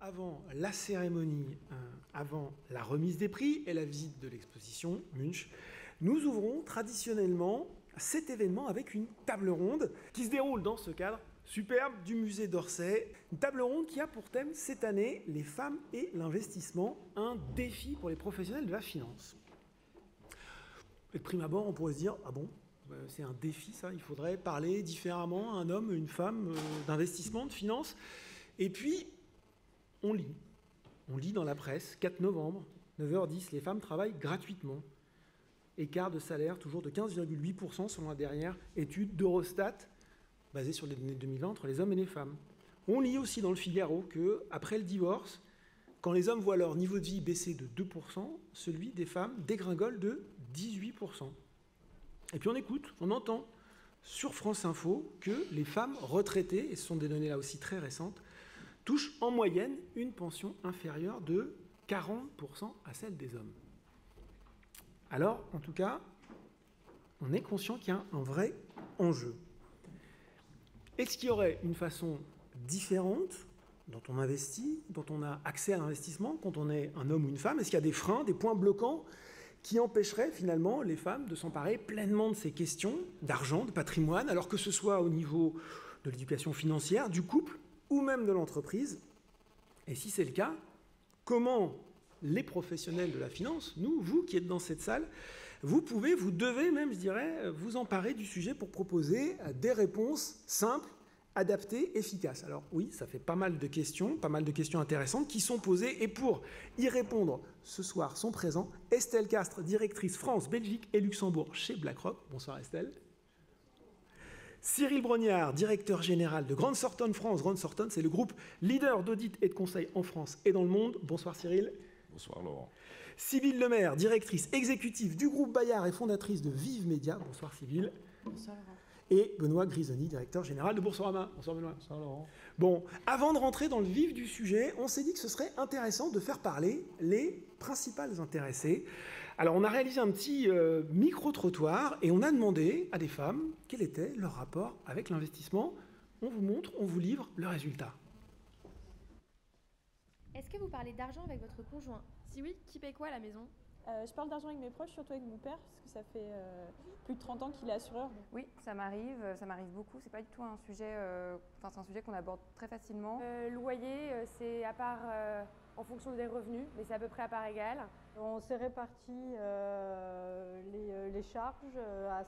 avant la cérémonie, avant la remise des prix et la visite de l'exposition Munch, nous ouvrons traditionnellement cet événement avec une table ronde qui se déroule dans ce cadre superbe du musée d'Orsay. Une table ronde qui a pour thème cette année les femmes et l'investissement, un défi pour les professionnels de la finance. Et de prime abord, on pourrait se dire, ah bon, c'est un défi ça, il faudrait parler différemment à un homme, une femme, d'investissement, de finance. Et puis, on lit dans la presse, 4 novembre, 9h10, les femmes travaillent gratuitement. Écart de salaire toujours de 15,8% selon la dernière étude d'Eurostat, basée sur les données 2020 entre les hommes et les femmes. On lit aussi dans le Figaro qu'après le divorce, quand les hommes voient leur niveau de vie baisser de 2%, celui des femmes dégringole de 18%. Et puis on écoute, on entend sur France Info que les femmes retraitées, et ce sont des données là aussi très récentes, touchent en moyenne une pension inférieure de 40% à celle des hommes. Alors, en tout cas, on est conscient qu'il y a un vrai enjeu. Est-ce qu'il y aurait une façon différente dont on investit, dont on a accès à l'investissement quand on est un homme ou une femme? Est-ce qu'il y a des freins, des points bloquants qui empêcheraient finalement les femmes de s'emparer pleinement de ces questions d'argent, de patrimoine, alors que ce soit au niveau de l'éducation financière, du couple ou même de l'entreprise? Et si c'est le cas, comment les professionnels de la finance, nous, vous qui êtes dans cette salle, vous devez même, je dirais, vous emparer du sujet pour proposer des réponses simples, adaptées, efficaces. Alors oui, ça fait pas mal de questions intéressantes qui sont posées. Et pour y répondre, ce soir sont présents Estelle Castres, directrice France, Belgique et Luxembourg chez BlackRock. Bonsoir Estelle. Cyril Brognard, directeur général de Grant Thornton France. Grant Thornton, c'est le groupe leader d'audit et de conseil en France et dans le monde. Bonsoir Cyril. Bonsoir Laurent. Sybille Lemaire, directrice exécutive du groupe Bayard et fondatrice de Vive Média. Bonsoir Sybille. Bonsoir Laurent. Et Benoît Grisoni, directeur général de Boursorama. Bonsoir Benoît. Bonsoir Laurent. Bon, avant de rentrer dans le vif du sujet, on s'est dit que ce serait intéressant de faire parler les principales intéressées. Alors on a réalisé un petit micro-trottoir et on a demandé à des femmes quel était leur rapport avec l'investissement. On vous montre, on vous livre le résultat. Est-ce que vous parlez d'argent avec votre conjoint? Si oui, qui paie quoi à la maison? Je parle d'argent avec mes proches, surtout avec mon père, parce que ça fait plus de 30 ans qu'il est assureur. Oui, ça m'arrive beaucoup. C'est pas du tout un sujet, c'est un sujet qu'on aborde très facilement. Loyer, c'est à part en fonction des revenus, mais c'est à peu près à part égale. On s'est réparti les charges à 50-50.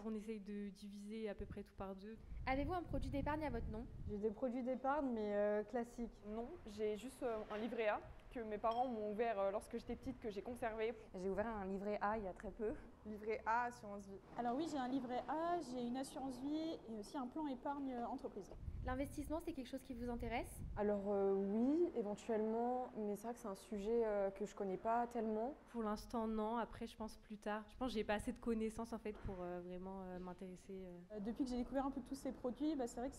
On essaye de diviser à peu près tout par deux. Avez-vous un produit d'épargne à votre nom? J'ai des produits d'épargne, mais classiques. Non, j'ai juste un livret A que mes parents m'ont ouvert lorsque j'étais petite, que j'ai conservé. J'ai ouvert un livret A il y a très peu. Livret A, assurance vie. Alors oui, j'ai un livret A, j'ai une assurance vie et aussi un plan épargne entreprise. L'investissement, c'est quelque chose qui vous intéresse? Alors oui, éventuellement, mais c'est vrai que c'est un sujet que je connais pas tellement. Pour l'instant, non. Après, je pense plus tard. Je pense que j'ai pas assez de connaissances en fait pour vraiment m'intéresser. Depuis que j'ai découvert un peu tous ces produits, c'est vrai que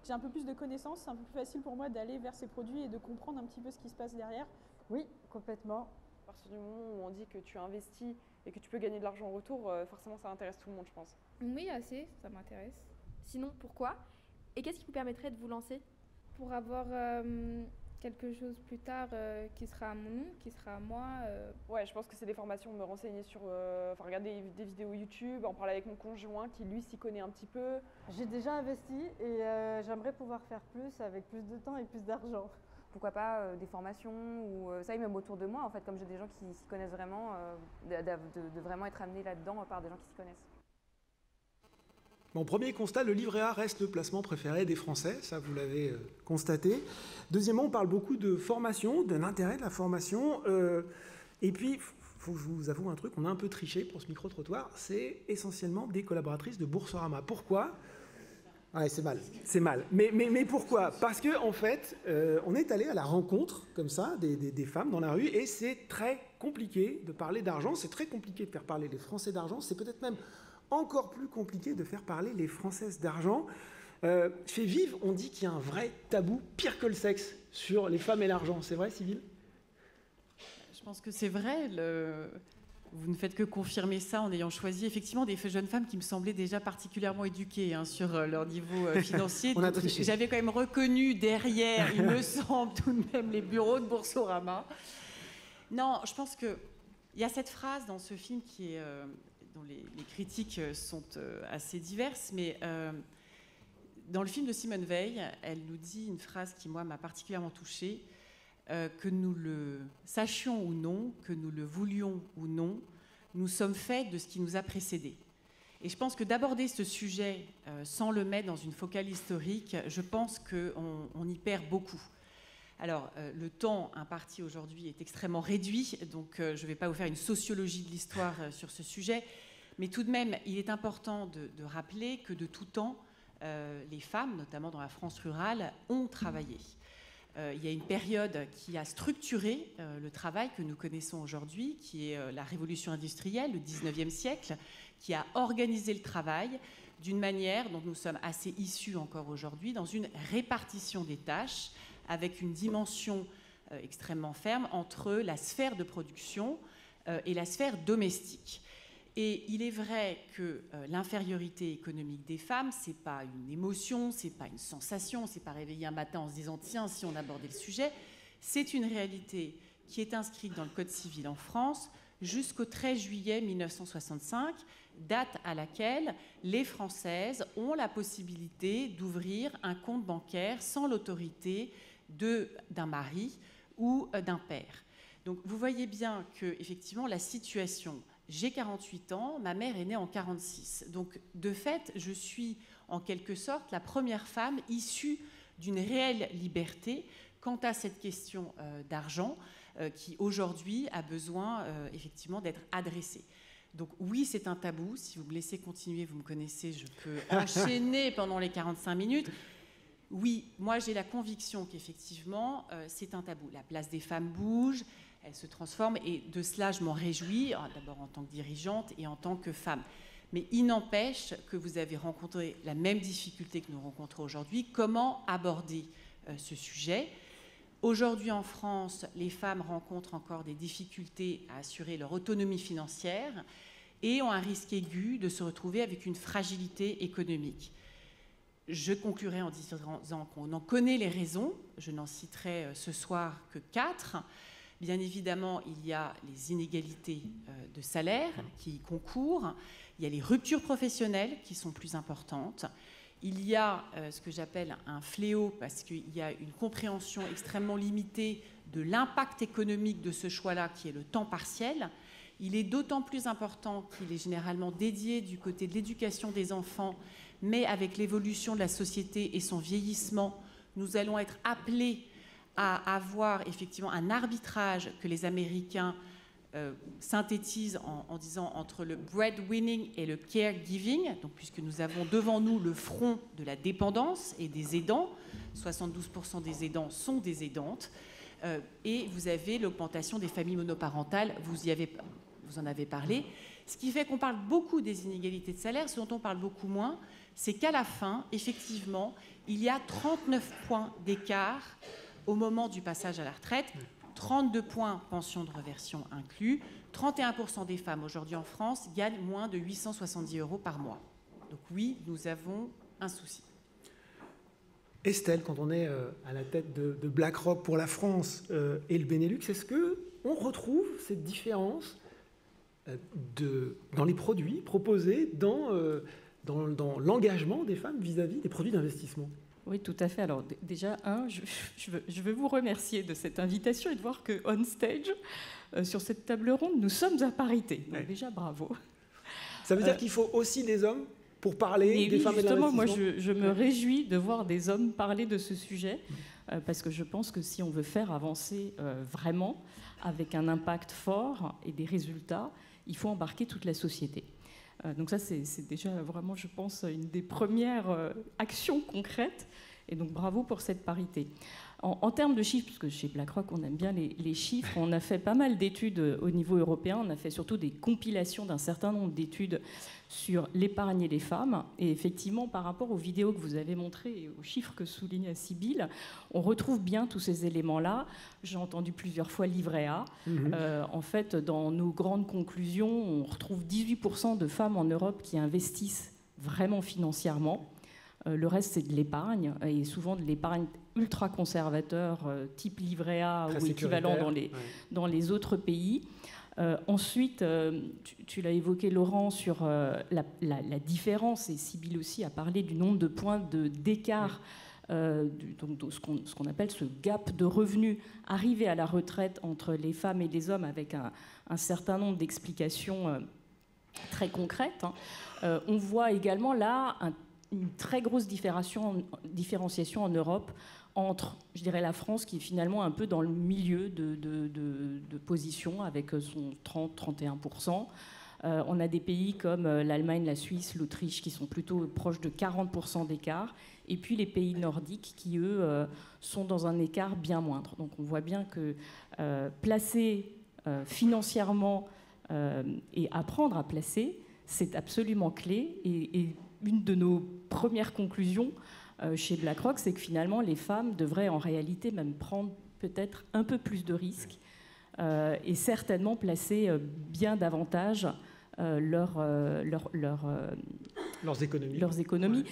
j'ai un peu plus de connaissances. C'est un peu plus facile pour moi d'aller vers ces produits et de comprendre un petit peu ce qui se passe derrière. Oui, complètement. À partir du moment où on dit que tu investis et que tu peux gagner de l'argent en retour, forcément ça intéresse tout le monde, je pense. Oui, assez, ça m'intéresse. Sinon, pourquoi? Et qu'est-ce qui vous permettrait de vous lancer? Pour avoir quelque chose plus tard qui sera à mon nom, qui sera à moi. Ouais, je pense que c'est des formations, me renseigner sur, regarder des vidéos YouTube, en parler avec mon conjoint qui lui s'y connaît un petit peu. J'ai déjà investi et j'aimerais pouvoir faire plus avec plus de temps et plus d'argent. Pourquoi pas des formations ou ça, et même autour de moi en fait, comme j'ai des gens qui s'y connaissent vraiment, de vraiment être amené là-dedans par des gens qui s'y connaissent. Bon, premier constat, le livret A reste le placement préféré des Français, ça vous l'avez constaté. Deuxièmement, on parle beaucoup de formation, de l'intérêt de la formation. Et puis, il faut que je vous avoue un truc, on a un peu triché pour ce micro-trottoir, c'est essentiellement des collaboratrices de Boursorama. Pourquoi? Ouais, c'est mal. Mais pourquoi? Parce que en fait, on est allé à la rencontre, comme ça, des femmes dans la rue, et c'est très compliqué de parler d'argent, c'est très compliqué de faire parler les Français d'argent, c'est peut-être même encore plus compliqué de faire parler les Françaises d'argent. Chez Vive, on dit qu'il y a un vrai tabou, pire que le sexe, sur les femmes et l'argent. C'est vrai, Sybille? Je pense que c'est vrai. vous ne faites que confirmer ça en ayant choisi effectivement des jeunes femmes qui me semblaient déjà particulièrement éduquées sur leur niveau financier. J'avais quand même reconnu derrière, il me semble, tout de même les bureaux de Boursorama. Non, je pense qu'il y a cette phrase dans ce film qui est, dont les critiques sont assez diverses, mais dans le film de Simone Veil, elle nous dit une phrase qui, moi, m'a particulièrement touchée. Que nous le sachions ou non, que nous le voulions ou non, nous sommes faits de ce qui nous a précédés. Et je pense que d'aborder ce sujet sans le mettre dans une focale historique, je pense qu'on y perd beaucoup. Alors, le temps imparti aujourd'hui est extrêmement réduit, donc je ne vais pas vous faire une sociologie de l'histoire sur ce sujet, mais tout de même, il est important de rappeler que de tout temps, les femmes, notamment dans la France rurale, ont travaillé. Il y a une période qui a structuré le travail que nous connaissons aujourd'hui, qui est la révolution industrielle, le 19e siècle, qui a organisé le travail d'une manière dont nous sommes assez issus encore aujourd'hui, dans une répartition des tâches, avec une dimension extrêmement ferme entre la sphère de production et la sphère domestique. Et il est vrai que l'infériorité économique des femmes, c'est pas une émotion, c'est pas une sensation, c'est pas réveiller un matin en se disant tiens, si on abordait le sujet, c'est une réalité qui est inscrite dans le Code civil en France jusqu'au 13 juillet 1965, date à laquelle les Françaises ont la possibilité d'ouvrir un compte bancaire sans l'autorité d'un mari ou d'un père. Donc vous voyez bien que effectivement la situation. J'ai 48 ans, ma mère est née en 46. Donc, de fait, je suis en quelque sorte la première femme issue d'une réelle liberté quant à cette question d'argent qui, aujourd'hui, a besoin, effectivement, d'être adressée. Donc, oui, c'est un tabou. Si vous me laissez continuer, vous me connaissez, je peux enchaîner pendant les 45 minutes. Oui, moi, j'ai la conviction qu'effectivement, c'est un tabou. La place des femmes bouge. Elle se transforme et de cela, je m'en réjouis, d'abord en tant que dirigeante et en tant que femme. Mais il n'empêche que vous avez rencontré la même difficulté que nous rencontrons aujourd'hui. Comment aborder ce sujet ? Aujourd'hui en France, les femmes rencontrent encore des difficultés à assurer leur autonomie financière et ont un risque aigu de se retrouver avec une fragilité économique. Je conclurai en disant qu'on en connaît les raisons. Je n'en citerai ce soir que 4. Bien évidemment, il y a les inégalités de salaire qui y concourent. Il y a les ruptures professionnelles qui sont plus importantes. Il y a ce que j'appelle un fléau parce qu'il y a une compréhension extrêmement limitée de l'impact économique de ce choix-là qui est le temps partiel. Il est d'autant plus important qu'il est généralement dédié du côté de l'éducation des enfants, mais avec l'évolution de la société et son vieillissement, nous allons être appelés à avoir effectivement un arbitrage que les Américains synthétisent en disant entre le breadwinning et le caregiving, donc puisque nous avons devant nous le front de la dépendance et des aidants, 72% des aidants sont des aidantes, et vous avez l'augmentation des familles monoparentales, vous en avez parlé, ce qui fait qu'on parle beaucoup des inégalités de salaire. Ce dont on parle beaucoup moins, c'est qu'à la fin, effectivement, il y a 39 points d'écart au moment du passage à la retraite, 32 points pension de reversion inclus, 31% des femmes aujourd'hui en France gagnent moins de 870 € par mois. Donc oui, nous avons un souci. Estelle, quand on est à la tête de BlackRock pour la France et le Benelux, est-ce qu'on retrouve cette différence dans les produits proposés dans l'engagement des femmes vis-à-vis des produits d'investissement ? Oui, tout à fait. Alors déjà, je veux vous remercier de cette invitation et de voir que on stage, sur cette table ronde, nous sommes à parité. Donc ouais. Déjà, bravo. Ça veut dire qu'il faut aussi des hommes pour parler des femmes et de l'investissement ? Moi, je me réjouis de voir des hommes parler de ce sujet, parce que je pense que si on veut faire avancer vraiment, avec un impact fort et des résultats, il faut embarquer toute la société. Donc ça, c'est déjà vraiment, je pense, une des premières actions concrètes. Et donc bravo pour cette parité. En termes de chiffres, parce que chez BlackRock, on aime bien les chiffres, on a fait pas mal d'études au niveau européen. On a fait surtout des compilations d'un certain nombre d'études sur l'épargne et les femmes. Et effectivement, par rapport aux vidéos que vous avez montrées et aux chiffres que souligne Sybille, on retrouve bien tous ces éléments-là. J'ai entendu plusieurs fois livret A. En fait, dans nos grandes conclusions, on retrouve 18% de femmes en Europe qui investissent vraiment financièrement. Le reste, c'est de l'épargne, et souvent de l'épargne ultra conservateur, type livret A ou équivalent dans les autres pays. Ensuite, tu l'as évoqué, Laurent, sur la différence, et Sybille aussi a parlé du nombre de points d'écart, donc ce qu'on appelle ce gap de revenus arrivé à la retraite entre les femmes et les hommes, avec un certain nombre d'explications très concrètes. On voit également là une très grosse différenciation en Europe entre, je dirais, la France, qui est finalement un peu dans le milieu de position, avec son 30-31%. On a des pays comme l'Allemagne, la Suisse, l'Autriche, qui sont plutôt proches de 40% d'écart. Et puis les pays nordiques, qui, eux, sont dans un écart bien moindre. Donc on voit bien que placer financièrement et apprendre à placer, c'est absolument clé. Et une de nos premières conclusions chez BlackRock, c'est que finalement, les femmes devraient en réalité même prendre peut-être un peu plus de risques et certainement placer bien davantage leurs économies.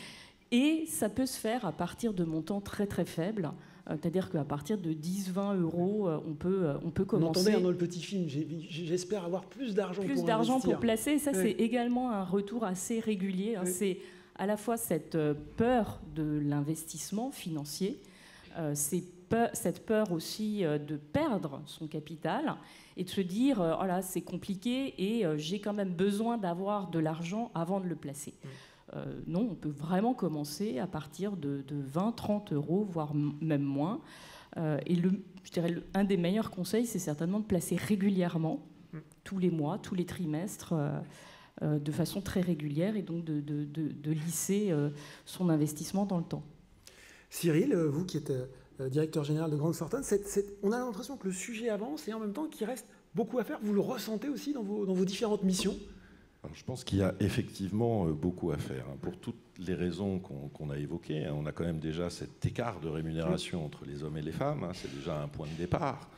Et ça peut se faire à partir de montants très très faibles. C'est-à-dire qu'à partir de 10-20 euros, on peut commencer. On entendait dans le petit film, j'espère avoir plus d'argent pour investir. Plus d'argent pour placer, ça c'est également un retour assez régulier. C'est à la fois cette peur de l'investissement financier, cette peur aussi de perdre son capital et de se dire oh là, c'est compliqué et j'ai quand même besoin d'avoir de l'argent avant de le placer. Non, on peut vraiment commencer à partir de 20-30 euros, voire même moins. Et je dirais un des meilleurs conseils, c'est certainement de placer régulièrement, tous les mois, tous les trimestres, de façon très régulière, et donc de lisser son investissement dans le temps. Cyril, vous qui êtes directeur général de Grant Thornton, on a l'impression que le sujet avance et en même temps qu'il reste beaucoup à faire. Vous le ressentez aussi dans vos différentes missions ? Alors, je pense qu'il y a effectivement beaucoup à faire, pour toutes les raisons qu'on a évoquées. On a quand même déjà cet écart de rémunération entre les hommes et les femmes. C'est déjà un point de départ,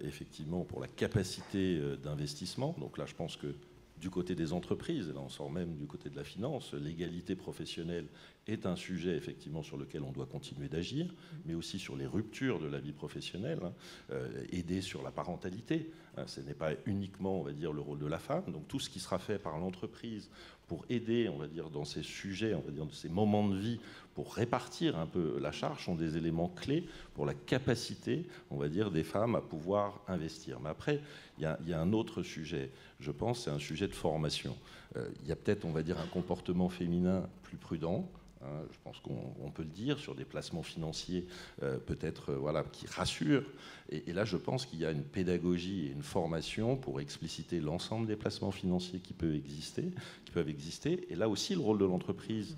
effectivement, pour la capacité d'investissement. Donc là, je pense que du côté des entreprises, et là on sort même du côté de la finance, l'égalité professionnelle est un sujet effectivement sur lequel on doit continuer d'agir, mais aussi sur les ruptures de la vie professionnelle, aider sur la parentalité. Ce n'est pas uniquement, on va dire, le rôle de la femme. Donc tout ce qui sera fait par l'entreprise pour aider, on va dire, dans ces sujets, on va dire, de ces moments de vie, pour répartir un peu la charge, sont des éléments clés pour la capacité, on va dire, des femmes à pouvoir investir. Mais après, il y a un autre sujet, je pense, c'est un sujet de formation. Il y a peut-être, on va dire, un comportement féminin plus prudent. Je pense qu'on peut le dire, sur des placements financiers peut-être qui rassurent. Et là, je pense qu'il y a une pédagogie et une formation pour expliciter l'ensemble des placements financiers qui peuvent exister. Et là aussi, le rôle de l'entreprise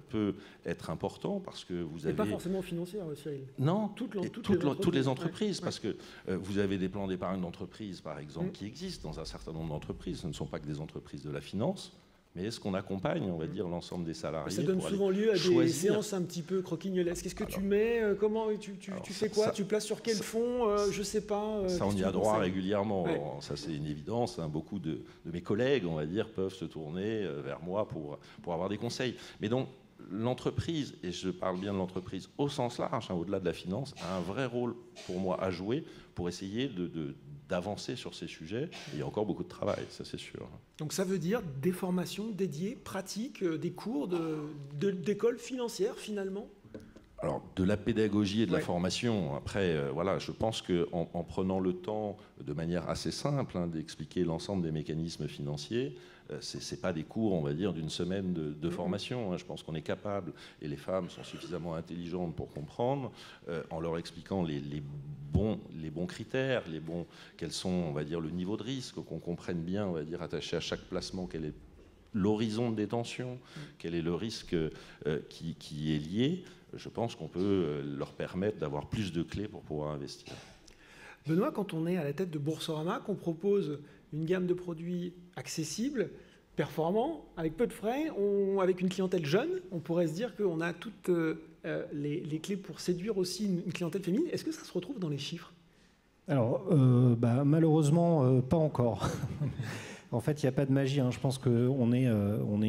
peut être important, parce que vous avez... Et pas forcément financière, Cyril. Non, toutes les entreprises, parce que vous avez des plans d'épargne d'entreprise, par exemple, qui existent dans un certain nombre d'entreprises. Ce ne sont pas que des entreprises de la finance. Mais est-ce qu'on accompagne, on va dire, l'ensemble des salariés? Ça donne souvent lieu à des séances un petit peu croquignolesques. Qu'est-ce que tu mets? Comment tu fais quoi? Tu places sur quel fonds? Je sais pas. Ça, on y a droit régulièrement. Ouais. Ça, c'est une évidence. Beaucoup de mes collègues, on va dire, peuvent se tourner vers moi pour avoir des conseils. Mais donc, l'entreprise, et je parle bien de l'entreprise au sens large, au-delà de la finance, a un vrai rôle pour moi à jouer pour essayer d'avancer sur ces sujets. Il y a encore beaucoup de travail, ça c'est sûr. Donc ça veut dire des formations dédiées, pratiques, des cours d'école financière finalement? Alors, de la pédagogie et de la formation, après, je pense qu'en prenant le temps, de manière assez simple, d'expliquer l'ensemble des mécanismes financiers, ce n'est pas des cours, on va dire, d'une semaine de formation. Je pense qu'on est capable, et les femmes sont suffisamment intelligentes pour comprendre, en leur expliquant les bons critères, quels sont, on va dire, le niveau de risque, qu'on comprenne bien, on va dire, attaché à chaque placement, quel est l'horizon de détention, quel est le risque qui est lié, je pense qu'on peut leur permettre d'avoir plus de clés pour pouvoir investir. Benoît, quand on est à la tête de Boursorama, qu'on propose une gamme de produits accessibles, performants, avec peu de frais, avec une clientèle jeune, on pourrait se dire qu'on a toutes les clés pour séduire aussi une clientèle féminine. Est-ce que ça se retrouve dans les chiffres ? Alors, malheureusement, pas encore. En fait, il n'y a pas de magie. Je pense qu'on est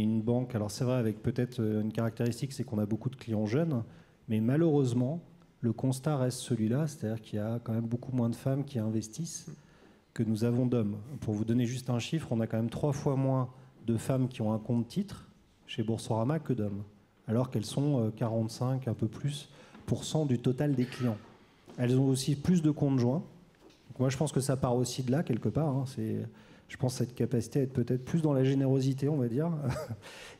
une banque. Alors, c'est vrai, avec peut-être une caractéristique, c'est qu'on a beaucoup de clients jeunes. Mais malheureusement, le constat reste celui-là. C'est-à-dire qu'il y a quand même beaucoup moins de femmes qui investissent que nous avons d'hommes. Pour vous donner juste un chiffre, on a quand même 3 fois moins de femmes qui ont un compte titre chez Boursorama que d'hommes. Alors qu'elles sont 45, un peu plus, % du total des clients. Elles ont aussi plus de comptes joints. Donc moi, je pense que ça part aussi de là, quelque part. Je pense cette capacité à être peut-être plus dans la générosité, on va dire.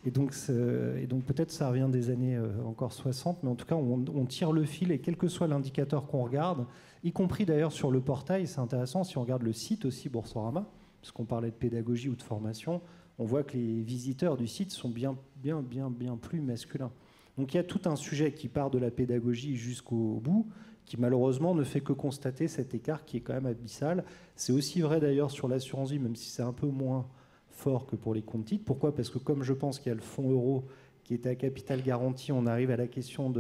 Et donc peut-être ça revient des années encore 60, mais en tout cas, on tire le fil, et quel que soit l'indicateur qu'on regarde, y compris d'ailleurs sur le portail, c'est intéressant, si on regarde le site aussi Boursorama, puisqu'on parlait de pédagogie ou de formation, on voit que les visiteurs du site sont bien plus masculins. Donc il y a tout un sujet qui part de la pédagogie jusqu'au bout, qui malheureusement ne fait que constater cet écart qui est quand même abyssal. C'est aussi vrai d'ailleurs sur l'assurance vie, même si c'est un peu moins fort que pour les comptes titres. Pourquoi ? Parce que comme je pense qu'il y a le fonds euro qui est à capital garanti, on arrive à la question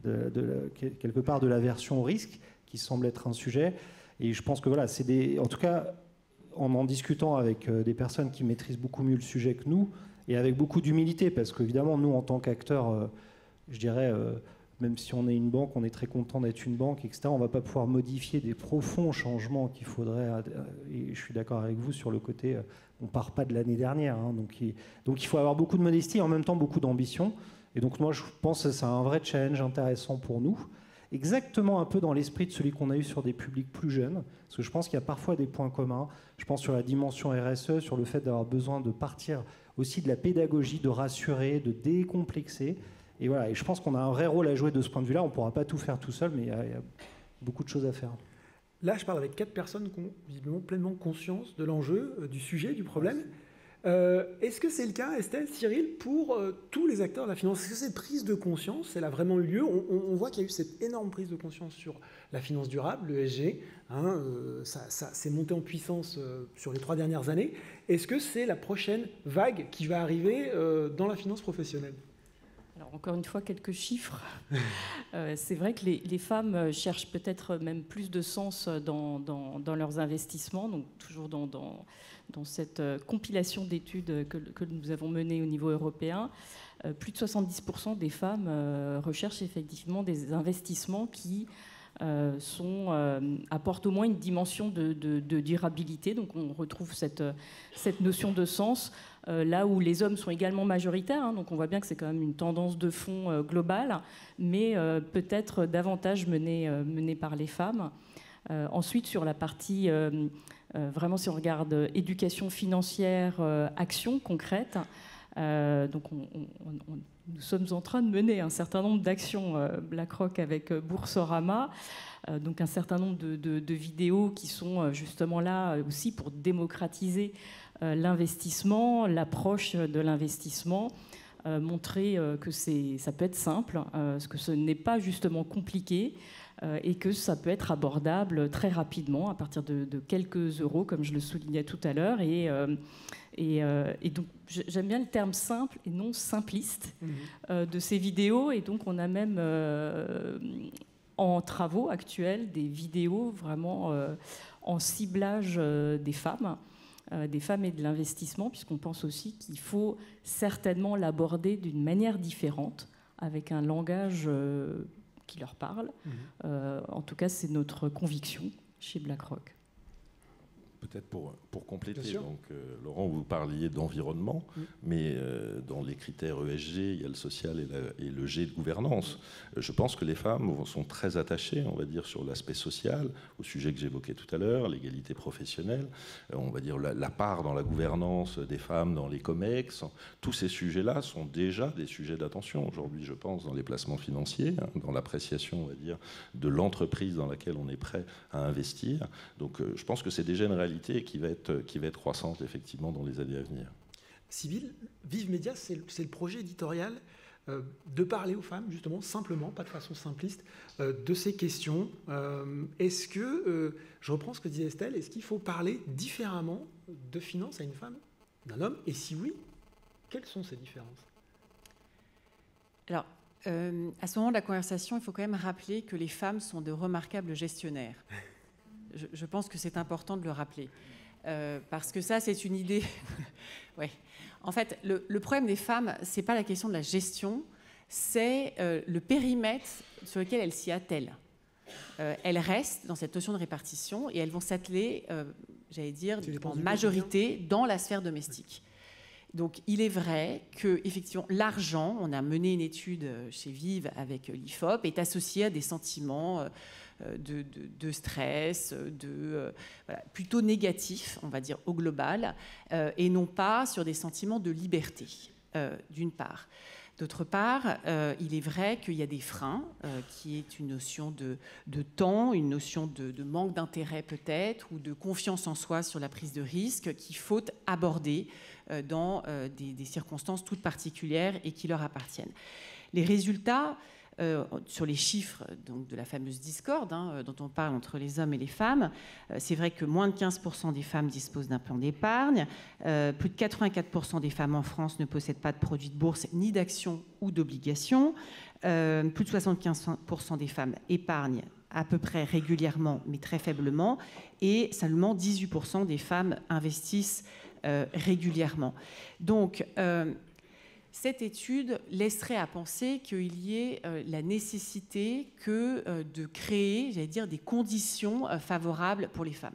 quelque part de la version risque, qui semble être un sujet. Et je pense que voilà, en tout cas, en discutant avec des personnes qui maîtrisent beaucoup mieux le sujet que nous, et avec beaucoup d'humilité, parce qu'évidemment, nous, en tant qu'acteurs, je dirais, même si on est une banque, on est très content d'être une banque, etc., on ne va pas pouvoir modifier des profonds changements qu'il faudrait, et je suis d'accord avec vous sur le côté, on ne part pas de l'année dernière, donc il faut avoir beaucoup de modestie et en même temps beaucoup d'ambition. Et donc moi, je pense que c'est un vrai challenge intéressant pour nous, exactement un peu dans l'esprit de celui qu'on a eu sur des publics plus jeunes, parce que je pense qu'il y a parfois des points communs. Je pense sur la dimension RSE, sur le fait d'avoir besoin de partir aussi de la pédagogie, de rassurer, de décomplexer. Et voilà, et je pense qu'on a un vrai rôle à jouer de ce point de vue-là. On ne pourra pas tout faire tout seul, mais il y a beaucoup de choses à faire. Là, je parle avec 4 personnes qui ont visiblement pleinement conscience de l'enjeu, du sujet, du problème. Est-ce que c'est le cas, Estelle, Cyril, pour tous les acteurs de la finance ? Est-ce que cette prise de conscience, elle a vraiment eu lieu ? On voit qu'il y a eu cette énorme prise de conscience sur la finance durable, l'ESG. Ça s'est monté en puissance sur les 3 dernières années. Est-ce que c'est la prochaine vague qui va arriver dans la finance professionnelle ? Alors encore une fois, quelques chiffres. C'est vrai que les femmes cherchent peut-être même plus de sens dans leurs investissements, donc toujours dans cette compilation d'études que nous avons menées au niveau européen. Plus de 70% des femmes recherchent effectivement des investissements qui apportent au moins une dimension de durabilité. Donc on retrouve cette notion de sens. Là où les hommes sont également majoritaires, donc on voit bien que c'est quand même une tendance de fond globale, mais peut-être davantage menée par les femmes. Ensuite, sur la partie, vraiment si on regarde éducation financière, action concrète, donc nous sommes en train de mener un certain nombre d'actions BlackRock avec Boursorama, donc un certain nombre de vidéos qui sont justement là aussi pour démocratiser l'investissement, l'approche de l'investissement, montrer que ça peut être simple, que ce n'est pas justement compliqué et que ça peut être abordable très rapidement à partir de quelques euros, comme je le soulignais tout à l'heure. Et donc j'aime bien le terme simple et non simpliste de ces vidéos. Et donc on a même en travaux actuels des vidéos vraiment en ciblage des femmes et de l'investissement, puisqu'on pense aussi qu'il faut certainement l'aborder d'une manière différente, avec un langage qui leur parle. En tout cas, c'est notre conviction chez BlackRock. Peut-être pour compléter, donc, Laurent, vous parliez d'environnement, mais dans les critères ESG, il y a le social et le G de gouvernance. Je pense que les femmes sont très attachées, on va dire, sur l'aspect social, au sujet que j'évoquais tout à l'heure, l'égalité professionnelle, on va dire la part dans la gouvernance des femmes dans les COMEX. Tous ces sujets-là sont déjà des sujets d'attention aujourd'hui, je pense, dans les placements financiers, dans l'appréciation, on va dire, de l'entreprise dans laquelle on est prêt à investir. Donc je pense que c'est déjà une réalité qui va être croissante effectivement dans les années à venir. Sybille, Vive Média, c'est le projet éditorial de parler aux femmes, justement, simplement, pas de façon simpliste, de ces questions. Est-ce que, je reprends ce que disait Estelle, est-ce qu'il faut parler différemment de finances à une femme d'un homme? Et si oui, quelles sont ces différences? Alors, à ce moment de la conversation, il faut quand même rappeler que les femmes sont de remarquables gestionnaires. Je pense que c'est important de le rappeler. Parce que ça, c'est une idée... ouais. En fait, le problème des femmes, ce n'est pas la question de la gestion, c'est le périmètre sur lequel elles s'y attellent. Elles restent dans cette notion de répartition et elles vont s'atteler, j'allais dire, en majorité dans la sphère domestique. Donc, il est vrai que, effectivement, l'argent, on a mené une étude chez Vive avec l'IFOP, est associé à des sentiments de stress, voilà, plutôt négatifs, on va dire, au global, et non pas sur des sentiments de liberté, d'une part. D'autre part, il est vrai qu'il y a des freins, qui est une notion de temps, une notion de manque d'intérêt peut-être, ou de confiance en soi sur la prise de risque qu'il faut aborder dans des circonstances toutes particulières et qui leur appartiennent. Les résultats, sur les chiffres donc, de la fameuse discorde dont on parle entre les hommes et les femmes, c'est vrai que moins de 15% des femmes disposent d'un plan d'épargne, plus de 84% des femmes en France ne possèdent pas de produits de bourse ni d'actions ou d'obligations, plus de 75% des femmes épargnent à peu près régulièrement mais très faiblement, et seulement 18% des femmes investissent régulièrement. Donc, cette étude laisserait à penser qu'il y ait la nécessité de créer, j'allais dire, des conditions favorables pour les femmes.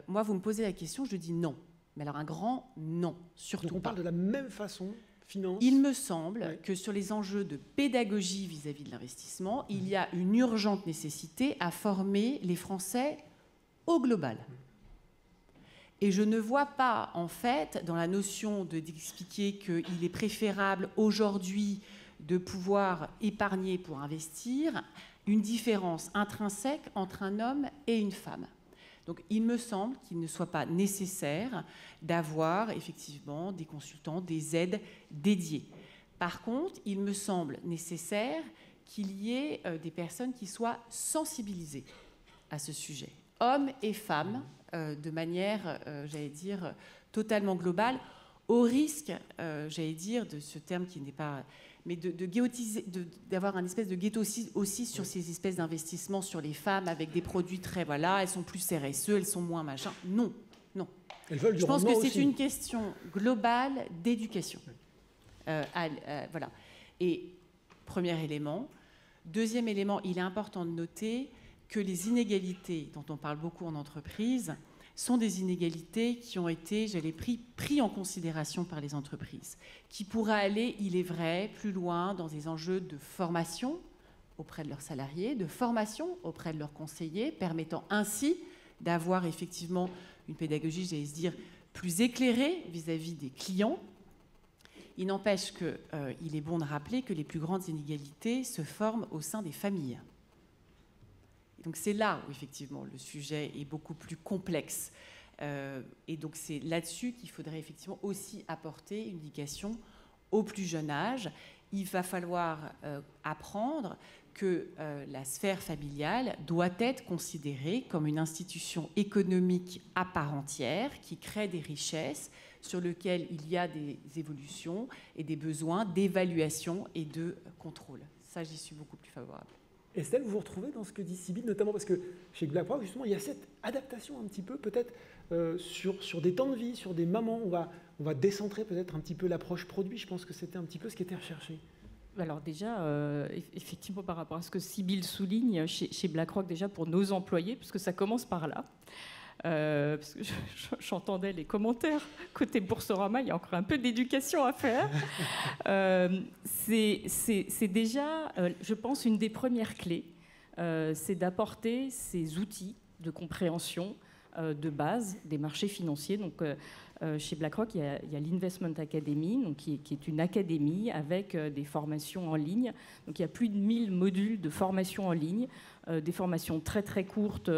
Moi, vous me posez la question, je dis non. Mais alors un grand non, surtout. Donc on parle de la même façon, finance. Il me semble que sur les enjeux de pédagogie vis-à-vis de l'investissement, il y a une urgente nécessité à former les Français au global. Et je ne vois pas, en fait, dans la notion d'expliquer qu'il est préférable aujourd'hui de pouvoir épargner pour investir, une différence intrinsèque entre un homme et une femme. Donc, il me semble qu'il ne soit pas nécessaire d'avoir effectivement des consultants, des aides dédiées. Par contre, il me semble nécessaire qu'il y ait des personnes qui soient sensibilisées à ce sujet, hommes et femmes, de manière, j'allais dire, totalement globale, au risque, j'allais dire, de ce terme qui n'est pas... mais d'avoir un espèce de ghetto aussi sur ces espèces d'investissements sur les femmes avec des produits très... Voilà, elles sont plus RSE, elles sont moins machin. Non, non. Elles veulent du Je pense que c'est aussi. une question globale d'éducation. Voilà. Et premier élément. Deuxième élément, il est important de noter que les inégalités dont on parle beaucoup en entreprise sont des inégalités qui ont été, pris en considération par les entreprises, qui pourraient aller, il est vrai, plus loin dans des enjeux de formation auprès de leurs salariés, de formation auprès de leurs conseillers, permettant ainsi d'avoir effectivement une pédagogie, j'allais dire, plus éclairée vis-à-vis des clients. Il n'empêche qu'il est bon de rappeler que les plus grandes inégalités se forment au sein des familles. Donc c'est là où effectivement le sujet est beaucoup plus complexe. Et donc c'est là-dessus qu'il faudrait effectivement aussi apporter une éducation au plus jeune âge. Il va falloir apprendre que la sphère familiale doit être considérée comme une institution économique à part entière qui crée des richesses sur lesquelles il y a des évolutions et des besoins d'évaluation et de contrôle. Ça, j'y suis beaucoup plus favorable. Estelle, vous vous retrouvez dans ce que dit Sybille, notamment parce que chez BlackRock, justement, il y a cette adaptation un petit peu, peut-être, sur des temps de vie, sur des moments. On va décentrer peut-être un petit peu l'approche produit. Je pense que c'était un petit peu ce qui était recherché. Alors déjà, effectivement, par rapport à ce que Sybille souligne, chez BlackRock, déjà pour nos employés, parce que ça commence par là, parce que j'entendais les commentaires côté Boursorama, il y a encore un peu d'éducation à faire. C'est déjà, je pense, une des premières clés, c'est d'apporter ces outils de compréhension de base des marchés financiers. Donc, chez BlackRock, il y a l'Investment Academy, donc qui est une académie avec des formations en ligne. Donc, il y a plus de 1000 modules de formation en ligne, des formations très très courtes,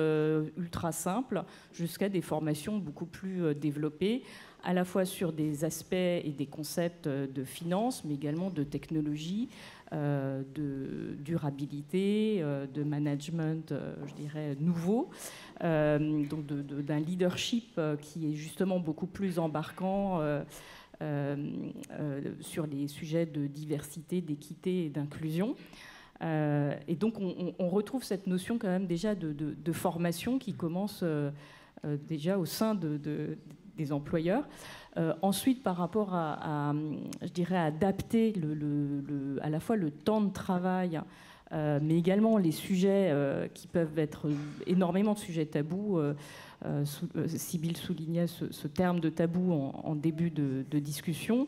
ultra simples, jusqu'à des formations beaucoup plus développées, à la fois sur des aspects et des concepts de finance, mais également de technologie, de durabilité, de management, je dirais, nouveau, donc d'un leadership qui est justement beaucoup plus embarquant sur les sujets de diversité, d'équité et d'inclusion. Et donc on retrouve cette notion quand même déjà de formation qui commence déjà au sein des employeurs. Ensuite, par rapport je dirais, adapter à la fois le temps de travail, mais également les sujets qui peuvent être énormément de sujets tabous. Sybille soulignait ce terme de tabou en début de discussion.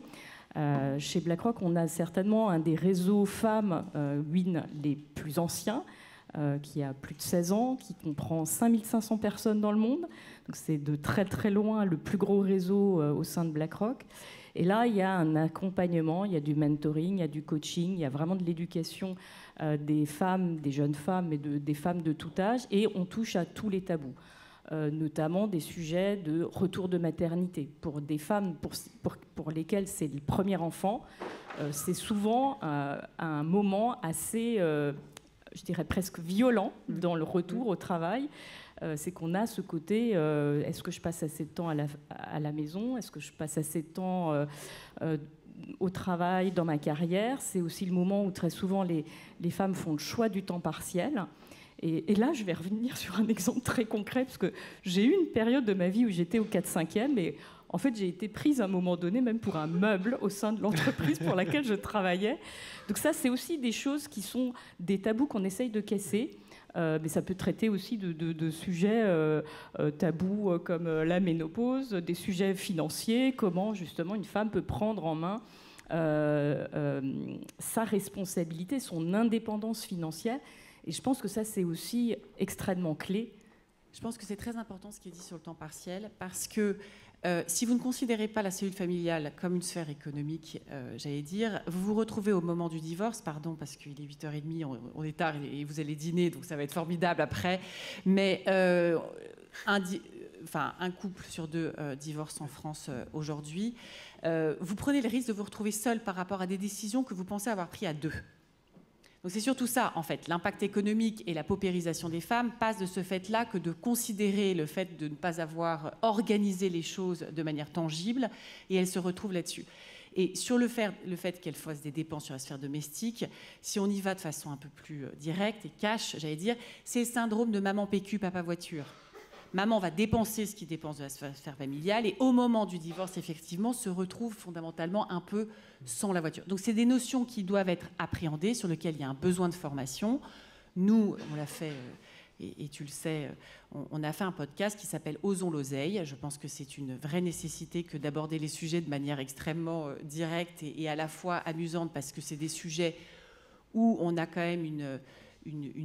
Chez BlackRock, on a certainement un des réseaux femmes WIN les plus anciens, qui a plus de 16 ans, qui comprend 5500 personnes dans le monde. Donc c'est de très très loin le plus gros réseau au sein de BlackRock. Et là, il y a un accompagnement, il y a du mentoring, il y a du coaching, il y a vraiment de l'éducation des femmes, des jeunes femmes et des femmes de tout âge. Et on touche à tous les tabous. Notamment des sujets de retour de maternité. Pour des femmes pour lesquelles c'est le premier enfant, c'est souvent un moment assez, je dirais presque violent dans le retour au travail. C'est qu'on a ce côté, est-ce que je passe assez de temps à la maison? Est-ce que je passe assez de temps au travail, dans ma carrière? C'est aussi le moment où très souvent les femmes font le choix du temps partiel. Et là, je vais revenir sur un exemple très concret, parce que j'ai eu une période de ma vie où j'étais au 4/5e, et en fait, j'ai été prise à un moment donné, même pour un meuble au sein de l'entreprise pour laquelle je travaillais. Donc ça, c'est aussi des choses qui sont des tabous qu'on essaye de casser. Mais ça peut traiter aussi de sujets tabous comme la ménopause, des sujets financiers, comment justement une femme peut prendre en main sa responsabilité, son indépendance financière. Et je pense que ça, c'est aussi extrêmement clé. Je pense que c'est très important ce qui est dit sur le temps partiel, parce que si vous ne considérez pas la cellule familiale comme une sphère économique, j'allais dire, vous vous retrouvez au moment du divorce, pardon, parce qu'il est 8h30, on est tard et vous allez dîner, donc ça va être formidable après, mais un couple sur deux divorce en France aujourd'hui, vous prenez le risque de vous retrouver seul par rapport à des décisions que vous pensez avoir prises à deux. Donc c'est surtout ça, en fait. L'impact économique et la paupérisation des femmes passent de ce fait-là que de considérer le fait de ne pas avoir organisé les choses de manière tangible, et elles se retrouvent là-dessus. Et sur le fait qu'elles fassent des dépenses sur la sphère domestique, si on y va de façon un peu plus directe et cash, j'allais dire, c'est le syndrome de maman PQ, papa voiture. Maman va dépenser ce qu'il dépense de la sphère familiale et au moment du divorce, effectivement, se retrouve fondamentalement un peu sans la voiture. Donc, c'est des notions qui doivent être appréhendées, sur lesquelles il y a un besoin de formation. Nous, on l'a fait, et tu le sais, on a fait un podcast qui s'appelle « Osons l'oseille ». Je pense que c'est une vraie nécessité que d'aborder les sujets de manière extrêmement directe et à la fois amusante, parce que c'est des sujets où on a quand même une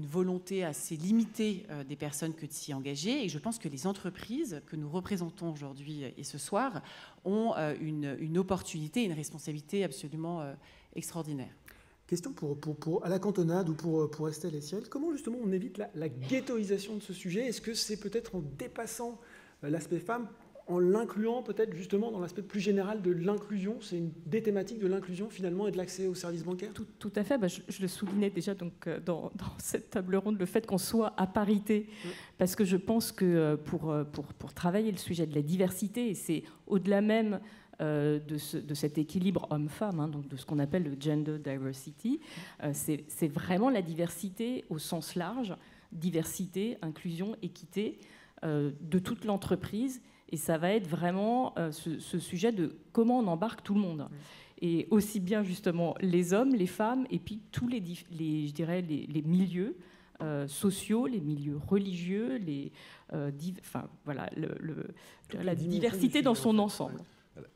volonté assez limitée des personnes que de s'y engager. Et je pense que les entreprises que nous représentons aujourd'hui et ce soir ont une opportunité et une responsabilité absolument extraordinaire. Question à la cantonade ou pour Estelle et Cyril. Comment justement on évite la ghettoisation de ce sujet? Est-ce que c'est peut-être en dépassant l'aspect femme, en l'incluant peut-être justement dans l'aspect plus général de l'inclusion? C'est une des thématiques de l'inclusion finalement et de l'accès aux services bancaires? Tout à fait. Je le soulignais déjà donc, dans cette table ronde, le fait qu'on soit à parité. Parce que je pense que pour travailler le sujet de la diversité, et c'est au-delà même de cet équilibre homme-femme, donc de ce qu'on appelle le gender diversity, c'est vraiment la diversité au sens large, diversité, inclusion, équité de toute l'entreprise. Et ça va être vraiment ce sujet de comment on embarque tout le monde. Et aussi bien justement les hommes, les femmes, et puis tous les milieux sociaux, les milieux religieux, la diversité dans son ensemble.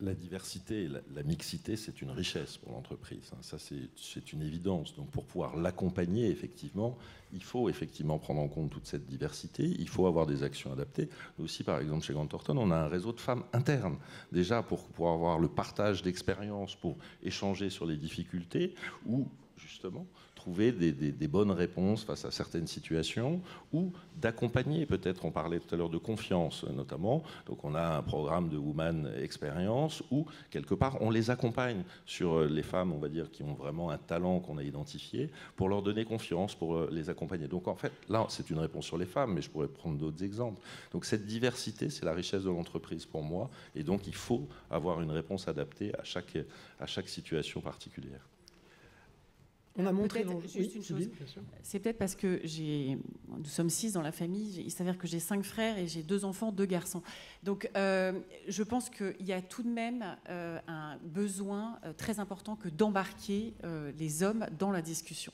La diversité, la mixité, c'est une richesse pour l'entreprise. Ça, c'est une évidence. Donc, pour pouvoir l'accompagner, effectivement, il faut effectivement prendre en compte toute cette diversité. Il faut avoir des actions adaptées. Nous aussi, par exemple, chez Grant Thornton, on a un réseau de femmes internes, déjà pour pouvoir avoir le partage d'expériences, pour échanger sur les difficultés ou justement trouver des bonnes réponses face à certaines situations ou d'accompagner, peut-être, on parlait tout à l'heure de confiance notamment, donc on a un programme de Woman Experience où quelque part on les accompagne sur les femmes, on va dire, qui ont vraiment un talent qu'on a identifié pour leur donner confiance, pour les accompagner. Donc en fait, là c'est une réponse sur les femmes, mais je pourrais prendre d'autres exemples. Donc cette diversité, c'est la richesse de l'entreprise pour moi, et donc il faut avoir une réponse adaptée à chaque situation particulière. On a montré juste une chose. C'est peut-être parce que nous sommes 6 dans la famille. Il s'avère que j'ai 5 frères et j'ai 2 enfants, 2 garçons. Donc, je pense qu'il y a tout de même un besoin très important que d'embarquer les hommes dans la discussion.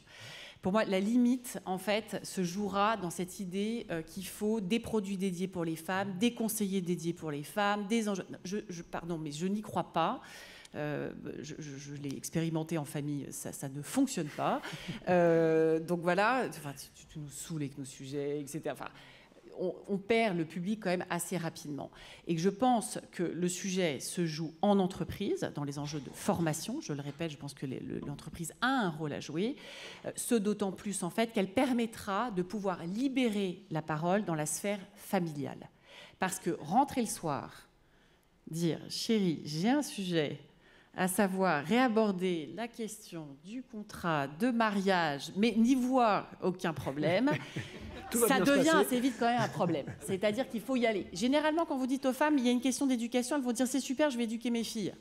Pour moi, la limite, en fait, se jouera dans cette idée qu'il faut des produits dédiés pour les femmes, des conseillers dédiés pour les femmes, des enjeux. Pardon, mais je n'y crois pas. Je l'ai expérimenté en famille, ça ne fonctionne pas. Donc voilà, tu nous saoules avec nos sujets, etc. Enfin, on perd le public quand même assez rapidement. Et que je pense que le sujet se joue en entreprise, dans les enjeux de formation. Je le répète, je pense que l'entreprise a un rôle à jouer. Ce d'autant plus, en fait, qu'elle permettra de pouvoir libérer la parole dans la sphère familiale. Parce que rentrer le soir, dire « Chérie, j'ai un sujet », à savoir réaborder la question du contrat de mariage, mais n'y voir aucun problème, ça devient assez vite quand même un problème. C'est-à-dire qu'il faut y aller. Généralement, quand vous dites aux femmes, il y a une question d'éducation, elles vont dire « c'est super, je vais éduquer mes filles ».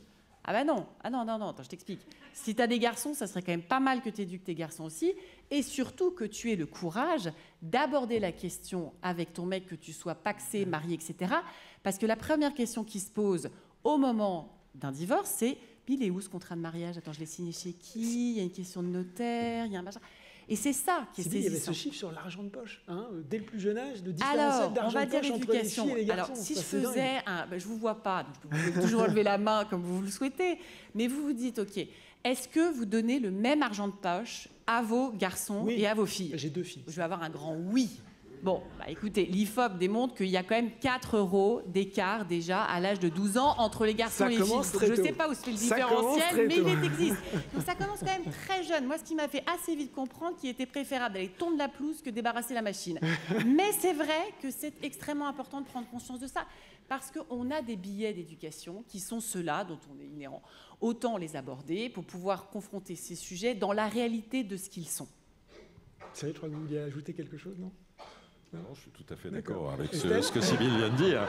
Ah ben non, attends, je t'explique. Si tu as des garçons, ça serait quand même pas mal que tu éduques tes garçons aussi, et surtout que tu aies le courage d'aborder la question avec ton mec, que tu sois pacsé, marié, etc. Parce que la première question qui se pose au moment d'un divorce, c'est « il est où ce contrat de mariage? Attends, je l'ai signé chez qui? Il y a une question de notaire, il y a un machin. » Et c'est ça qui est saisissant. Il y avait ce chiffre sur l'argent de poche, dès le plus jeune âge, le différentiel d'argent de poche entre les filles et les garçons. Alors, si je faisais je ne vous vois pas, donc vous pouvez toujours lever la main comme vous le souhaitez, mais vous vous dites, OK, est-ce que vous donnez le même argent de poche à vos garçons et à vos filles? J'ai 2 filles. Je vais avoir un grand oui. Bon, écoutez, l'IFOP démontre qu'il y a quand même 4 € d'écart déjà à l'âge de 12 ans entre les garçons et les filles. Donc, je ne sais pas où se fait le différentiel, mais il existe. Donc ça commence quand même très jeune. Moi, ce qui m'a fait assez vite comprendre qu'il était préférable d'aller tondre la pelouse que débarrasser la machine. Mais c'est vrai que c'est extrêmement important de prendre conscience de ça, parce qu'on a des billets d'éducation qui sont ceux-là dont on est inhérent. Autant les aborder pour pouvoir confronter ces sujets dans la réalité de ce qu'ils sont. Thierry, je crois que vous vouliez ajouter quelque chose, non ? Non, je suis tout à fait d'accord avec ce que Sybille vient de dire.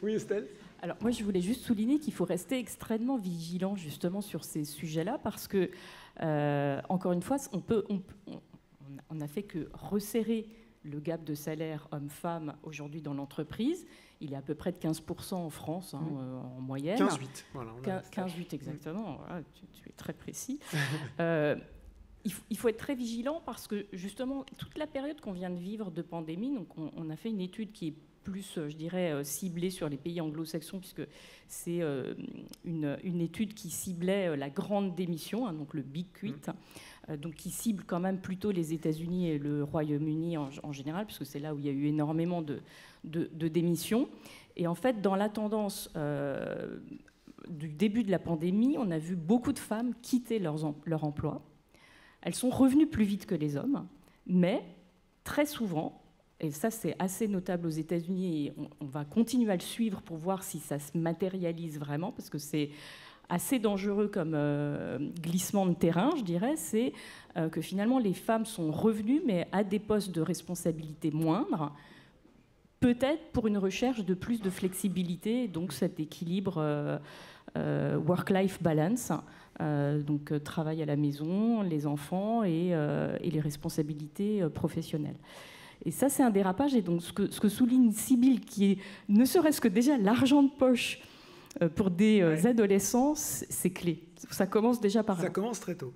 Oui, Estelle ? Alors moi, je voulais juste souligner qu'il faut rester extrêmement vigilant justement sur ces sujets-là parce que, encore une fois, on n'a fait que resserrer le gap de salaire homme-femme aujourd'hui dans l'entreprise. Il est à peu près de 15% en France, en moyenne. 15,8. Voilà, 15,8 exactement. Voilà, tu es très précis. Il faut être très vigilant parce que justement, toute la période qu'on vient de vivre de pandémie, donc on a fait une étude qui est plus, je dirais, ciblée sur les pays anglo-saxons, puisque c'est une étude qui ciblait la grande démission, donc le Big Quit, donc qui cible quand même plutôt les États-Unis et le Royaume-Uni en général, puisque c'est là où il y a eu énormément de démissions. Et en fait, dans la tendance du début de la pandémie, on a vu beaucoup de femmes quitter leur emploi. Elles sont revenues plus vite que les hommes, mais très souvent, et ça c'est assez notable aux États-Unis, et on va continuer à le suivre pour voir si ça se matérialise vraiment, parce que c'est assez dangereux comme glissement de terrain, je dirais, c'est que finalement les femmes sont revenues, mais à des postes de responsabilité moindres, peut-être pour une recherche de plus de flexibilité, donc cet équilibre work-life balance. Donc travail à la maison, les enfants et les responsabilités professionnelles. Et ça, c'est un dérapage. Et donc, ce que souligne Sybille, qui est ne serait-ce que déjà l'argent de poche pour des adolescents, c'est clé. Ça commence déjà par là. Ça commence très tôt.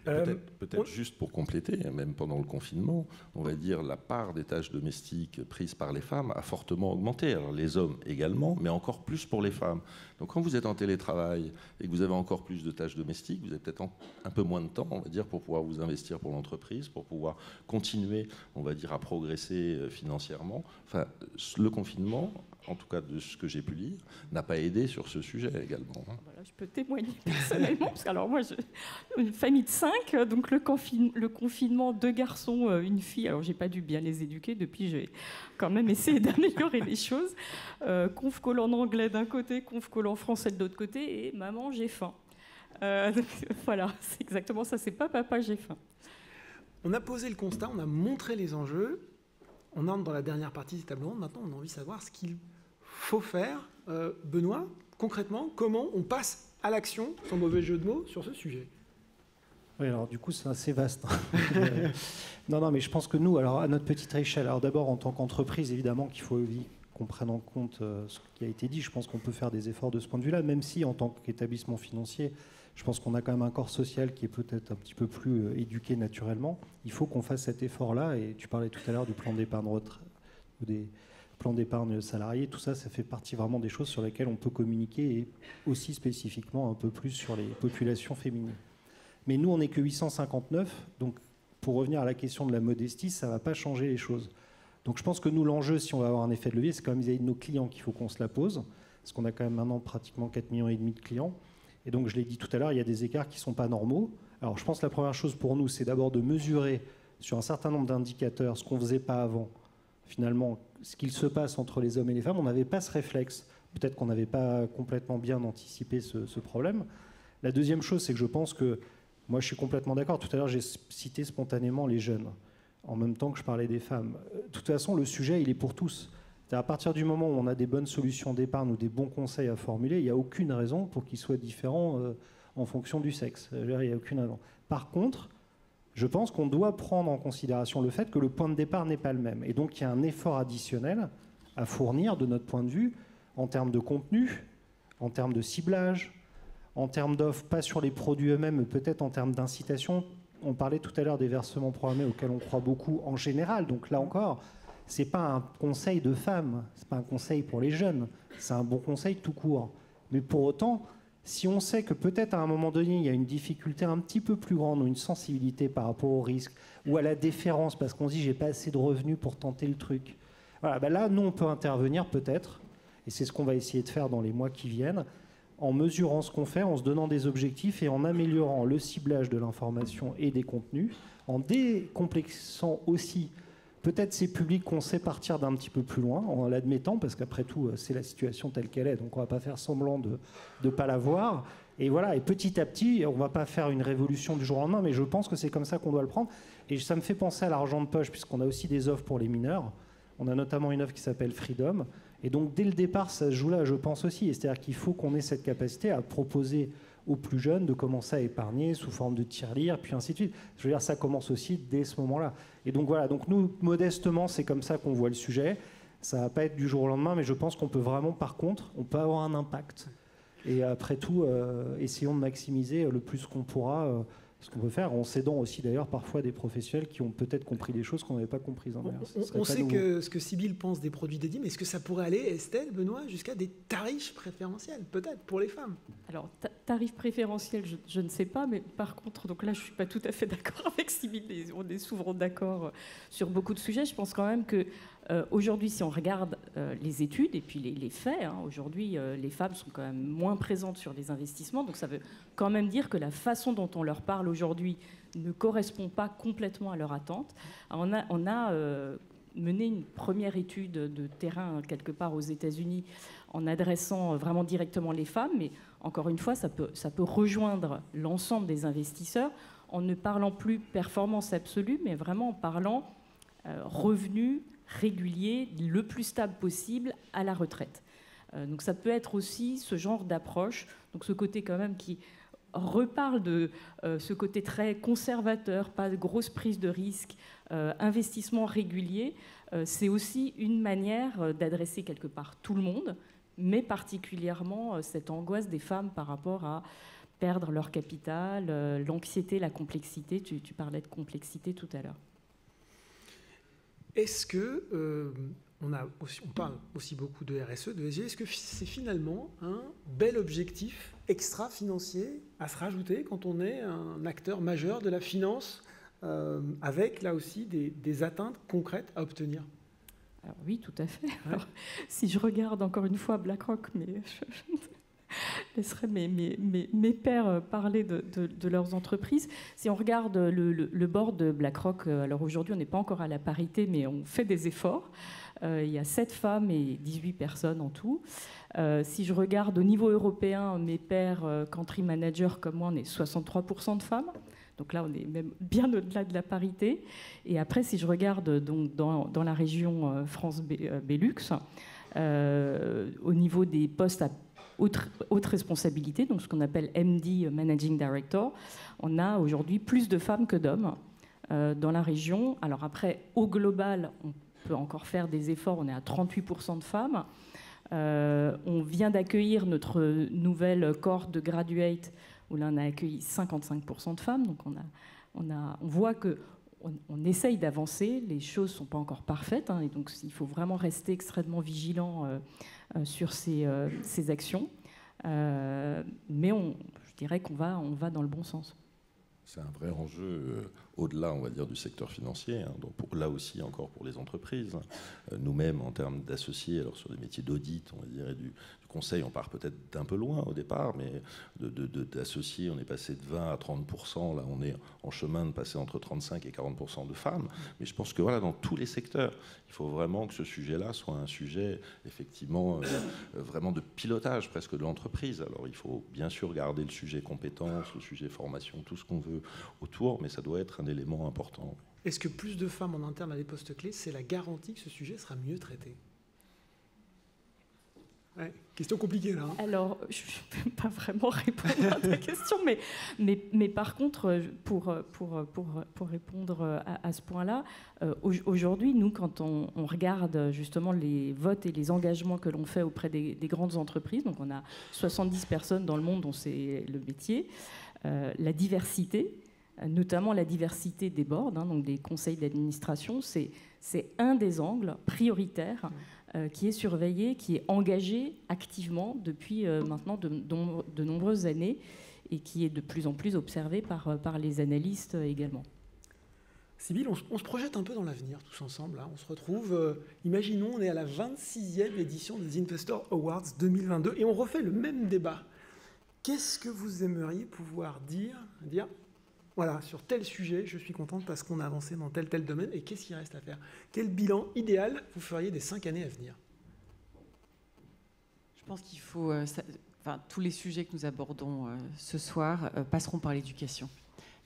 Peut-être juste pour compléter, même pendant le confinement, on va dire la part des tâches domestiques prises par les femmes a fortement augmenté. Alors les hommes également, mais encore plus pour les femmes. Donc quand vous êtes en télétravail et que vous avez encore plus de tâches domestiques, vous avez peut-être un peu moins de temps, on va dire, pour pouvoir vous investir pour l'entreprise, pour pouvoir continuer, on va dire, à progresser financièrement. Enfin, le confinement, en tout cas de ce que j'ai pu lire, n'a pas aidé sur ce sujet également. Voilà, je peux témoigner. personnellement, parce que alors moi, une famille de 5, donc le confinement, 2 garçons, une fille. Alors j'ai pas dû bien les éduquer, depuis j'ai quand même essayé d'améliorer les choses. Conf collant en anglais d'un côté, conf collant en français de l'autre côté, et maman, j'ai faim. Donc, voilà, c'est exactement ça, c'est pas papa, j'ai faim. On a posé le constat, on a montré les enjeux, on entre dans la dernière partie des tableaux rondes, maintenant on a envie de savoir ce qu'il faut faire. Benoît, concrètement, comment on passe à l'action, sans mauvais jeu de mots, sur ce sujet? Oui, alors du coup, c'est assez vaste. Non, mais je pense que nous, alors à notre petite échelle, alors d'abord en tant qu'entreprise, évidemment qu'il faut qu'on prenne en compte ce qui a été dit. Je pense qu'on peut faire des efforts de ce point de vue-là, même si en tant qu'établissement financier, je pense qu'on a quand même un corps social qui est peut-être un petit peu plus éduqué naturellement. Il faut qu'on fasse cet effort-là, et tu parlais tout à l'heure du plan d'épargne retraite, ou des plans d'épargne salariés, tout ça, ça fait partie vraiment des choses sur lesquelles on peut communiquer, et aussi spécifiquement un peu plus sur les populations féminines. Mais nous, on n'est que 859, donc pour revenir à la question de la modestie, ça ne va pas changer les choses. Donc je pense que nous, l'enjeu, si on va avoir un effet de levier, c'est quand même vis-à-vis de nos clients qu'il faut qu'on se la pose, parce qu'on a quand même maintenant pratiquement 4,5 millions de clients. Et donc je l'ai dit tout à l'heure, il y a des écarts qui ne sont pas normaux. Alors je pense que la première chose pour nous, c'est d'abord de mesurer sur un certain nombre d'indicateurs ce qu'on ne faisait pas avant, finalement, ce qu'il se passe entre les hommes et les femmes. On n'avait pas ce réflexe. Peut-être qu'on n'avait pas complètement bien anticipé ce problème. La deuxième chose, c'est que je pense que, moi je suis complètement d'accord, tout à l'heure j'ai cité spontanément les jeunes, en même temps que je parlais des femmes. De toute façon, le sujet, il est pour tous. À partir du moment où on a des bonnes solutions d'épargne ou des bons conseils à formuler, il n'y a aucune raison pour qu'ils soient différents en fonction du sexe. Il n'y a aucune raison. Par contre, je pense qu'on doit prendre en considération le fait que le point de départ n'est pas le même. Et donc, il y a un effort additionnel à fournir, de notre point de vue, en termes de contenu, en termes de ciblage, en termes d'offres, pas sur les produits eux-mêmes, mais peut-être en termes d'incitation. On parlait tout à l'heure des versements programmés auxquels on croit beaucoup en général. Donc là encore, ce n'est pas un conseil de femmes, ce n'est pas un conseil pour les jeunes, c'est un bon conseil tout court. Mais pour autant, si on sait que peut-être à un moment donné, il y a une difficulté un petit peu plus grande ou une sensibilité par rapport au risque ou à la déférence, parce qu'on se dit j'ai pas assez de revenus pour tenter le truc. Voilà, ben là, nous, on peut intervenir peut-être, et c'est ce qu'on va essayer de faire dans les mois qui viennent, en mesurant ce qu'on fait, en se donnant des objectifs et en améliorant le ciblage de l'information et des contenus, en décomplexant aussi peut-être ces publics qu'on sait partir d'un petit peu plus loin, en l'admettant, parce qu'après tout, c'est la situation telle qu'elle est, donc on ne va pas faire semblant de ne pas la voir. Et voilà, et petit à petit, on ne va pas faire une révolution du jour au lendemain, mais je pense que c'est comme ça qu'on doit le prendre. Et ça me fait penser à l'argent de poche, puisqu'on a aussi des offres pour les mineurs. On a notamment une offre qui s'appelle Freedom. Et donc, dès le départ, ça se joue là, je pense aussi. C'est-à-dire qu'il faut qu'on ait cette capacité à proposer aux plus jeunes de commencer à épargner sous forme de tirelire, puis ainsi de suite. Je veux dire, ça commence aussi dès ce moment-là. Et donc voilà, donc nous, modestement, c'est comme ça qu'on voit le sujet. Ça ne va pas être du jour au lendemain, mais je pense qu'on peut vraiment, par contre, on peut avoir un impact. Et après tout, essayons de maximiser le plus qu'on pourra ce qu'on peut faire, en s'aidant aussi d'ailleurs parfois des professionnels qui ont peut-être compris des choses qu'on n'avait pas comprises. On sait que ce que Sybille pense des produits dédiés, mais est-ce que ça pourrait aller, Estelle, Benoît, jusqu'à des tarifs préférentiels, peut-être, pour les femmes? Alors, tarifs préférentiels, je ne sais pas, mais par contre, donc là, je ne suis pas tout à fait d'accord avec Sybille, on est souvent d'accord sur beaucoup de sujets. Je pense quand même que aujourd'hui, si on regarde les études et puis les faits, aujourd'hui, les femmes sont quand même moins présentes sur les investissements, donc ça veut quand même dire que la façon dont on leur parle aujourd'hui ne correspond pas complètement à leur attente. Alors, on a mené une première étude de terrain quelque part aux États-Unis en adressant vraiment directement les femmes, mais encore une fois, ça peut rejoindre l'ensemble des investisseurs en ne parlant plus performance absolue, mais vraiment en parlant revenus régulier, le plus stable possible à la retraite. Donc ça peut être aussi ce genre d'approche, donc ce côté quand même qui reparle de ce côté très conservateur, pas de grosse prise de risque, investissement régulier. C'est aussi une manière d'adresser quelque part tout le monde, mais particulièrement cette angoisse des femmes par rapport à perdre leur capital, l'anxiété, la complexité. Tu parlais de complexité tout à l'heure. Est-ce que, on parle aussi beaucoup de RSE, de ESG, est-ce que c'est finalement un bel objectif extra-financier à se rajouter quand on est un acteur majeur de la finance, avec là aussi des atteintes concrètes à obtenir? Alors oui, tout à fait. Alors, si je regarde encore une fois BlackRock, mais laisserai mes pairs parler de leurs entreprises. Si on regarde le board de BlackRock, alors aujourd'hui on n'est pas encore à la parité, mais on fait des efforts. Il y a 7 femmes et 18 personnes en tout. Si je regarde au niveau européen, mes pairs country managers comme moi, on est 63% de femmes. Donc là, on est même bien au-delà de la parité. Et après, si je regarde donc, dans la région France-Benelux, au niveau des postes à haute responsabilité, donc ce qu'on appelle MD, Managing Director, on a aujourd'hui plus de femmes que d'hommes dans la région. Alors après, au global, on peut encore faire des efforts, on est à 38% de femmes. On vient d'accueillir notre nouvelle cohorte de graduates, où là on a accueilli 55% de femmes, donc on voit qu'on essaye d'avancer, les choses ne sont pas encore parfaites, et donc il faut vraiment rester extrêmement vigilant sur ces actions, mais je dirais qu'on va dans le bon sens. C'est un vrai enjeu au-delà, on va dire, du secteur financier, donc là aussi encore pour les entreprises. Nous-mêmes, en termes d'associés, alors sur des métiers d'audit, on va dire, et du conseil, on part peut-être d'un peu loin au départ, mais d'associés, on est passé de 20 à 30%, là on est en chemin de passer entre 35 et 40% de femmes. Mais je pense que voilà, dans tous les secteurs, il faut vraiment que ce sujet-là soit un sujet, effectivement, vraiment de pilotage presque de l'entreprise. Alors il faut bien sûr garder le sujet compétences, le sujet formation, tout ce qu'on veut autour, mais ça doit être un élément important. Est-ce que plus de femmes en interne à des postes clés, c'est la garantie que ce sujet sera mieux traité ? Ouais, question compliquée là. Alors, je ne peux pas vraiment répondre à ta question, mais par contre, pour répondre à ce point-là, aujourd'hui, nous, quand on regarde justement les votes et les engagements que l'on fait auprès des grandes entreprises, donc on a 70 personnes dans le monde dont c'est le métier, la diversité, notamment la diversité des boards, donc des conseils d'administration, c'est un des angles prioritaires qui est surveillé, qui est engagé activement depuis maintenant de nombreuses années et qui est de plus en plus observé par les analystes également. Sybille, on se projette un peu dans l'avenir tous ensemble. Là. On se retrouve, imaginons, on est à la 26e édition des Investor Awards 2022 et on refait le même débat. Qu'est-ce que vous aimeriez pouvoir dire voilà, sur tel sujet, je suis contente parce qu'on a avancé dans tel domaine, et qu'est-ce qu'il reste à faire ? Quel bilan idéal vous feriez des 5 années à venir ? Je pense qu'il faut... tous les sujets que nous abordons ce soir passeront par l'éducation.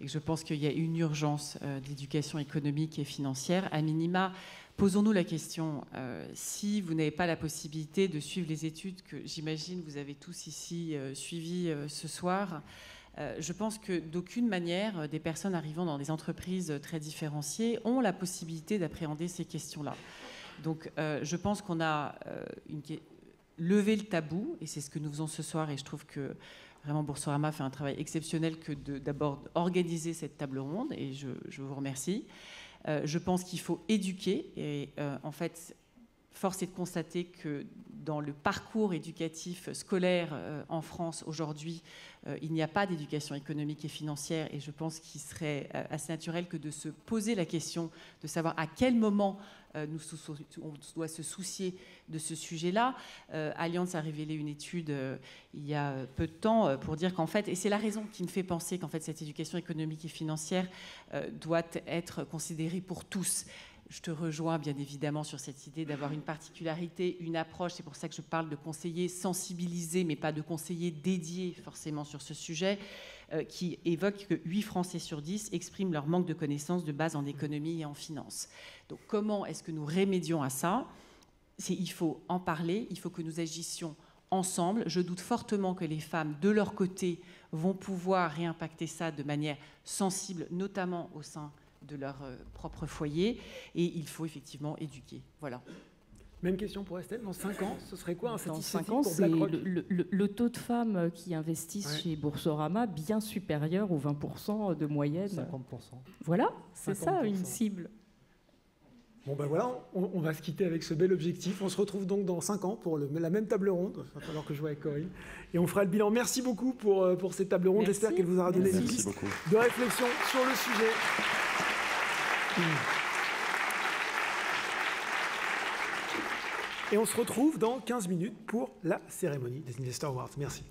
Et je pense qu'il y a une urgence d'éducation économique et financière. À minima, posons-nous la question, si vous n'avez pas la possibilité de suivre les études que j'imagine vous avez tous ici suivies ce soir, je pense que d'aucune manière, des personnes arrivant dans des entreprises très différenciées ont la possibilité d'appréhender ces questions-là. Donc je pense qu'on a levé le tabou, et c'est ce que nous faisons ce soir, et je trouve que vraiment Boursorama fait un travail exceptionnel que d'abord organiser cette table ronde, et je vous remercie. Je pense qu'il faut éduquer, et en fait, force est de constater que dans le parcours éducatif scolaire en France aujourd'hui, il n'y a pas d'éducation économique et financière, et je pense qu'il serait assez naturel que de se poser la question de savoir à quel moment on doit se soucier de ce sujet-là. Allianz a révélé une étude il y a peu de temps pour dire qu'en fait, et c'est la raison qui me fait penser qu'en fait cette éducation économique et financière doit être considérée pour tous. Je te rejoins bien évidemment sur cette idée d'avoir une particularité, une approche. C'est pour ça que je parle de conseillers sensibilisés, mais pas de conseillers dédiés forcément sur ce sujet, qui évoquent que 8 Français sur 10 expriment leur manque de connaissances de base en économie et en finance. Donc comment est-ce que nous remédions à ça ? Il faut en parler, il faut que nous agissions ensemble. Je doute fortement que les femmes, de leur côté, vont pouvoir réimpacter ça de manière sensible, notamment au sein de leur propre foyer, et il faut effectivement éduquer. Voilà. Même question pour Estelle, dans 5 ans, ce serait quoi un satisfait pour BlackRock ? C'est le taux de femmes qui investissent chez Boursorama bien supérieur aux 20% de moyenne. 50%. Voilà, c'est 50%. Ça une cible. Bon ben voilà, on va se quitter avec ce bel objectif. On se retrouve donc dans 5 ans pour la même table ronde. Il va falloir que je joue avec Corinne. Et on fera le bilan. Merci beaucoup pour cette table ronde. J'espère qu'elle vous aura donné des pistes de réflexion sur le sujet. Et on se retrouve dans 15 minutes pour la cérémonie des Investor Awards. Merci.